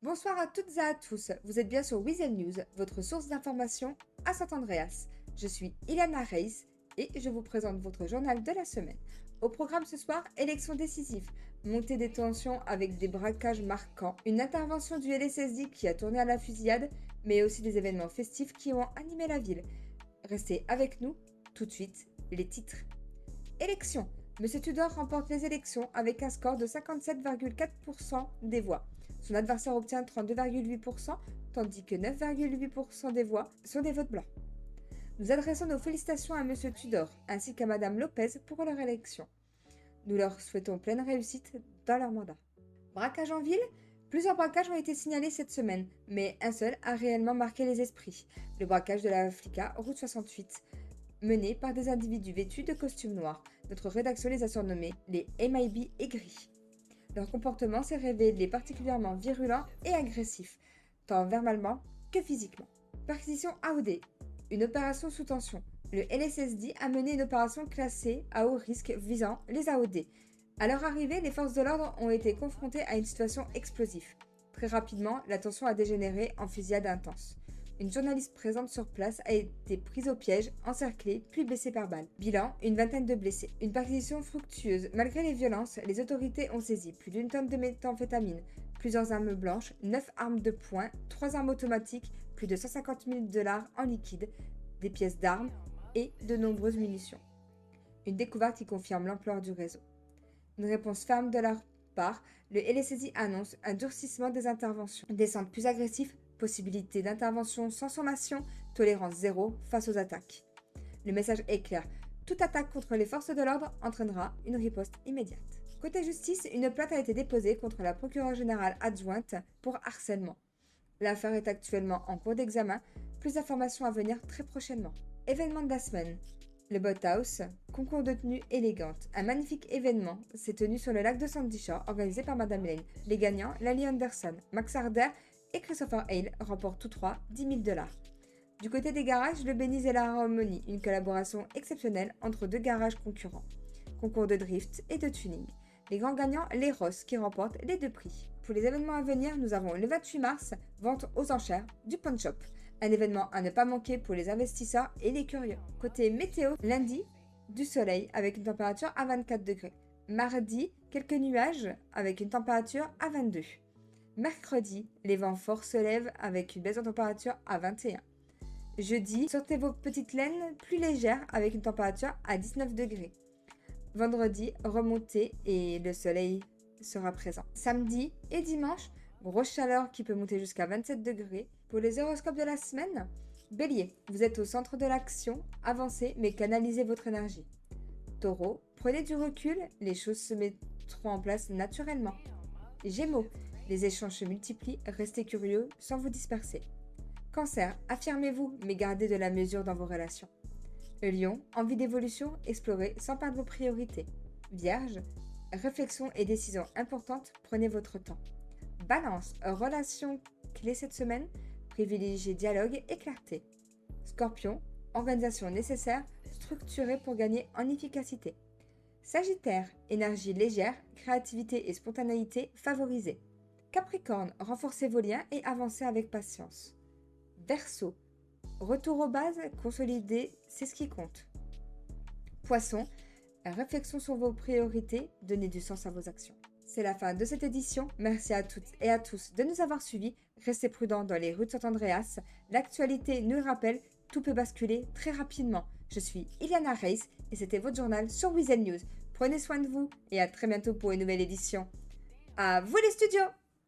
Bonsoir à toutes et à tous, vous êtes bien sur Weasel News, votre source d'information à Saint-Andreas. Je suis Ileana Reis et je vous présente votre journal de la semaine. Au programme ce soir, élections décisives, montée des tensions avec des braquages marquants, une intervention du LSSD qui a tourné à la fusillade, mais aussi des événements festifs qui ont animé la ville. Restez avec nous, tout de suite, les titres. Élections. Monsieur Tudor remporte les élections avec un score de 57,4% des voix. Son adversaire obtient 32,8%, tandis que 9,8% des voix sont des votes blancs. Nous adressons nos félicitations à Monsieur Tudor ainsi qu'à Madame Lopez pour leur élection. Nous leur souhaitons pleine réussite dans leur mandat. Braquage en ville. Plusieurs braquages ont été signalés cette semaine, mais un seul a réellement marqué les esprits. Le braquage de la Flica, route 68, mené par des individus vêtus de costumes noirs. Notre rédaction les a surnommés les MIB aigris. Leur comportement s'est révélé particulièrement virulent et agressif, tant verbalement que physiquement. Perquisition AOD, une opération sous tension. Le LSSD a mené une opération classée à haut risque visant les AOD. À leur arrivée, les forces de l'ordre ont été confrontées à une situation explosive. Très rapidement, la tension a dégénéré en fusillade intense. Une journaliste présente sur place a été prise au piège, encerclée, puis blessée par balle. Bilan, une vingtaine de blessés. Une perquisition fructueuse. Malgré les violences, les autorités ont saisi plus d'une tonne de méthamphétamine, plusieurs armes blanches, 9 armes de poing, 3 armes automatiques, plus de 150 000 $ en liquide, des pièces d'armes et de nombreuses munitions. Une découverte qui confirme l'ampleur du réseau. Une réponse ferme de leur part, le LSSI annonce un durcissement des interventions, descente plus agressive, possibilité d'intervention sans sommation, tolérance zéro face aux attaques. Le message est clair, toute attaque contre les forces de l'ordre entraînera une riposte immédiate. Côté justice, une plainte a été déposée contre la procureure générale adjointe pour harcèlement. L'affaire est actuellement en cours d'examen, plus d'informations à venir très prochainement. Événement de la semaine. Le Boat House, concours de tenue élégante. Un magnifique événement s'est tenu sur le lac de Sandy Shore, organisé par Madame Lane. Les gagnants, Lally Anderson, Max Harder et Christopher Hale remportent tous trois 10 000 $. Du côté des garages, le Beniz et la Harmonie, une collaboration exceptionnelle entre deux garages concurrents. Concours de drift et de tuning. Les grands gagnants, les Ross, qui remportent les deux prix. Pour les événements à venir, nous avons le 28 mars, vente aux enchères du Pawn Shop. Un événement à ne pas manquer pour les investisseurs et les curieux. Côté météo, lundi, du soleil avec une température à 24 degrés. Mardi, quelques nuages avec une température à 22. Mercredi, les vents forts se lèvent avec une baisse de température à 21. Jeudi, sortez vos petites laines plus légères avec une température à 19 degrés. Vendredi, remontez et le soleil sera présent. Samedi et dimanche, grosse chaleur qui peut monter jusqu'à 27 degrés. Pour les horoscopes de la semaine, Bélier, vous êtes au centre de l'action, avancez mais canalisez votre énergie. Taureau, prenez du recul, les choses se mettront en place naturellement. Gémeaux, les échanges se multiplient, restez curieux sans vous disperser. Cancer, affirmez-vous mais gardez de la mesure dans vos relations. Lion, envie d'évolution, explorez sans perdre vos priorités. Vierge, réflexion et décision importante, prenez votre temps. Balance, relation clé cette semaine, privilégiez dialogue et clarté. Scorpion, organisation nécessaire, structurée pour gagner en efficacité. Sagittaire, énergie légère, créativité et spontanéité favorisées. Capricorne, renforcez vos liens et avancez avec patience. Verseau, retour aux bases, consolidez, c'est ce qui compte. Poisson, réflexion sur vos priorités, donnez du sens à vos actions. C'est la fin de cette édition. Merci à toutes et à tous de nous avoir suivis. Restez prudents dans les rues de Saint-Andreas. L'actualité nous rappelle, tout peut basculer très rapidement. Je suis Ileana Reis et c'était votre journal sur Weasel News. Prenez soin de vous et à très bientôt pour une nouvelle édition. À vous les studios!